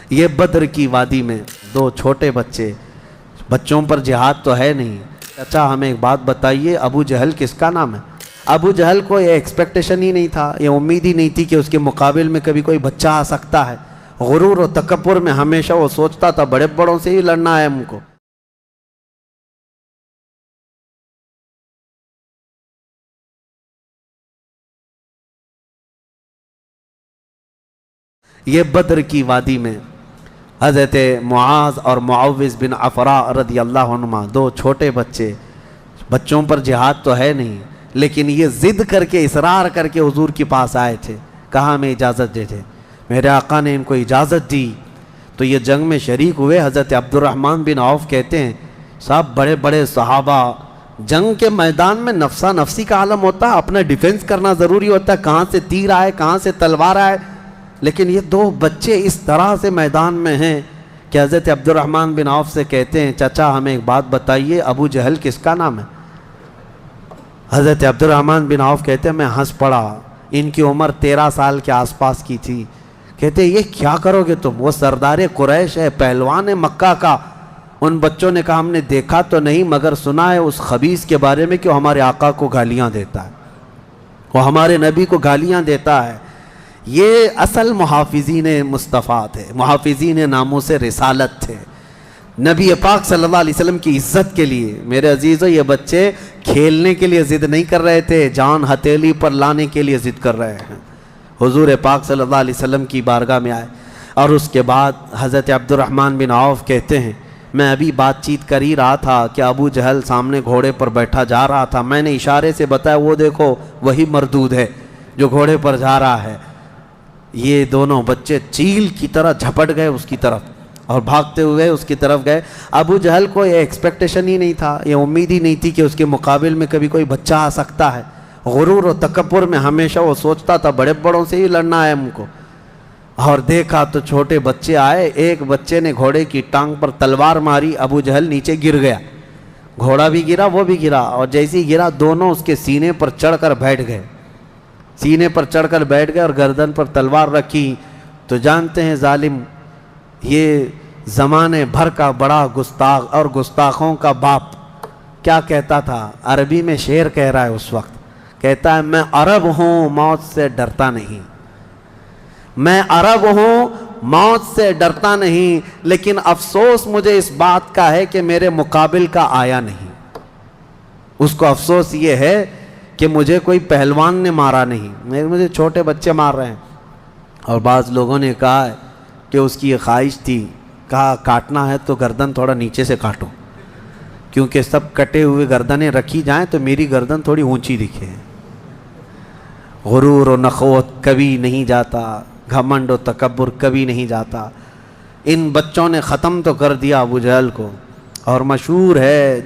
یہ بدر کی وادی میں دو چھوٹے بچے، بچوں پر جہاد تو ہے نہیں، چچا ہمیں ایک بات بتائیے، ابو جہل کس کا نام ہے؟ ابو جہل کو یہ ایکسپیکٹیشن ہی نہیں تھا، یہ امید ہی نہیں تھی کہ اس کے مقابل میں کبھی کوئی بچہ آ سکتا ہے۔ غرور و تکبر میں ہمیشہ وہ سوچتا تھا بڑے بڑوں سے ہی لڑنا ہے ہم کو۔ یہ بدر کی وادی میں حضرت معاذ اور معوذ بن عفراء رضی اللہ عنہما دو چھوٹے بچے، بچوں پر جہاد تو ہے نہیں، لیکن یہ ضد کر کے اصرار کر کے حضور کے پاس آئے تھے، کہا ہمیں اجازت دے دے۔ میرے آقا نے ان کو اجازت دی تو یہ جنگ میں شریک ہوئے۔ حضرت عبد الرحمن بن عوف کہتے ہیں صاحب بڑے بڑے صحابہ، جنگ کے میدان میں نفسا نفسی کا عالم ہوتا ہے، اپنا ڈیفنس کرنا ضروری ہوتا ہے، کہاں سے تیر آئے کہاں سے تلوار آئے، لیکن یہ دو بچے اس طرح سے میدان میں ہیں کہ حضرت عبد الرحمن بن عوف سے کہتے ہیں چچا ہمیں ایک بات بتائیے، ابو جہل کس کا نام ہے؟ حضرت عبد الرحمن بن عوف کہتے ہیں میں ہنس پڑا، ان کی عمر 13 سال کے آس پاس کی تھی۔ کہتے ہیں یہ کیا کرو گے تم؟ وہ سردار قریش ہے، پہلوان ہے مکہ کا۔ ان بچوں نے کہا ہم نے دیکھا تو نہیں مگر سنا ہے اس خبیث کے بارے میں کہ وہ ہمارے آقا کو گالیاں دیتا ہے، وہ ہمارے نبی کو گالیاں دیتا ہے۔ یہ اصل محافظین مصطفیٰ تھے، محافظین ناموس رسالت تھے، نبی پاک صلی اللہ علیہ وسلم کی عزت کے لیے۔ میرے عزیزو یہ بچے کھیلنے کے لیے ضد نہیں کر رہے تھے، جان ہتھیلی پر لانے کے لیے ضد کر رہے ہیں۔ حضور پاک صلی اللہ علیہ وسلم کی بارگاہ میں آئے اور اس کے بعد حضرت عبد الرحمن بن عوف کہتے ہیں میں ابھی بات چیت کر ہی رہا تھا کہ ابو جہل سامنے گھوڑے پر بیٹھا جا رہا تھا، میں نے اشارے سے بتایا وہ دیکھو وہی مردود ہے جو گھوڑے پر جا رہا ہے۔ یہ دونوں بچے چیل کی طرح جھپٹ گئے اس کی طرف اور بھاگتے ہوئے اس کی طرف گئے۔ ابو جہل کو یہ ایکسپیکٹیشن ہی نہیں تھا، یہ امید ہی نہیں تھی کہ اس کے مقابل میں کبھی کوئی بچہ آ سکتا ہے۔ غرور و تکبر میں ہمیشہ وہ سوچتا تھا بڑے بڑوں سے ہی لڑنا ہے ہم کو، اور دیکھا تو چھوٹے بچے آئے، ایک بچے نے گھوڑے کی ٹانگ پر تلوار ماری، ابو جہل نیچے گر گیا، گھوڑا بھی گرا وہ بھی گرا، اور جیسے ہی گرا دونوں اس کے سینے پر چڑھ کر بیٹھ گئے، سینے پر چڑھ کر بیٹھ گئے اور گردن پر تلوار رکھی۔ تو جانتے ہیں ظالم یہ زمانے بھر کا بڑا گستاخ اور گستاخوں کا باپ کیا کہتا تھا، عربی میں شعر کہہ رہا ہے اس وقت، کہتا ہے میں عرب ہوں موت سے ڈرتا نہیں، میں عرب ہوں موت سے ڈرتا نہیں، لیکن افسوس مجھے اس بات کا ہے کہ میرے مقابل کا آیا نہیں۔ اس کو افسوس یہ ہے کہ مجھے کوئی پہلوان نے مارا نہیں، مجھے چھوٹے بچے مار رہے ہیں۔ اور بعض لوگوں نے کہا کہ اس کی یہ خواہش تھی، کہا کاٹنا ہے تو گردن تھوڑا نیچے سے کاٹو، کیونکہ سب کٹے ہوئے گردنیں رکھی جائیں تو میری گردن تھوڑی اونچی دکھے۔ غرور و نخوت کبھی نہیں جاتا، گھمنڈ و تکبر کبھی نہیں جاتا۔ ان بچوں نے ختم تو کر دیا ابو جہل کو، اور مشہور ہے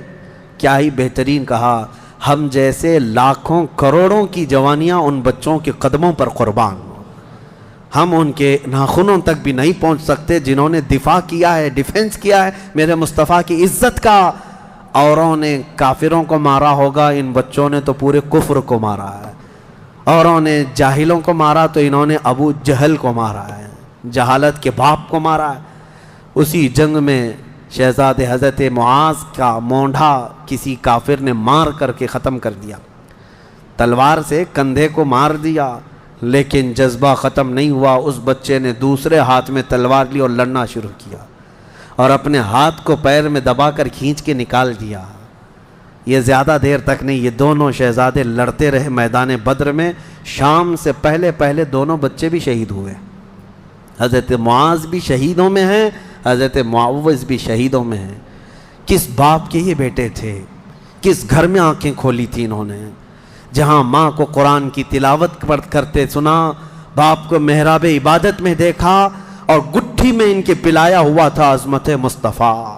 کیا ہی بہترین کہا، ہم جیسے لاکھوں کروڑوں کی جوانیاں ان بچوں کے قدموں پر قربان، ہم ان کے ناخنوں تک بھی نہیں پہنچ سکتے جنہوں نے دفاع کیا ہے، ڈیفنس کیا ہے میرے مصطفیٰ کی عزت کا۔ اوروں نے کافروں کو مارا ہوگا، ان بچوں نے تو پورے کفر کو مارا ہے۔ اوروں نے جاہلوں کو مارا تو انہوں نے ابو جہل کو مارا ہے، جہالت کے باپ کو مارا ہے۔ اسی جنگ میں شہزادے حضرت معاذ کا مونڈھا کسی کافر نے مار کر کے ختم کر دیا، تلوار سے کندھے کو مار دیا، لیکن جذبہ ختم نہیں ہوا۔ اس بچے نے دوسرے ہاتھ میں تلوار لی اور لڑنا شروع کیا، اور اپنے ہاتھ کو پیر میں دبا کر کھینچ کے نکال دیا۔ یہ زیادہ دیر تک نہیں، یہ دونوں شہزادے لڑتے رہے میدان بدر میں۔ شام سے پہلے پہلے دونوں بچے بھی شہید ہوئے، حضرت معاذ بھی شہیدوں میں ہیں، حضرت معوذ بھی شہیدوں میں ہیں۔ کس باپ کے یہ بیٹے تھے، کس گھر میں آنکھیں کھولی تھی انہوں نے، جہاں ماں کو قرآن کی تلاوت کرتے سنا، باپ کو محراب عبادت میں دیکھا، اور گٹھی میں ان کے پلایا ہوا تھا عظمت مصطفیٰ۔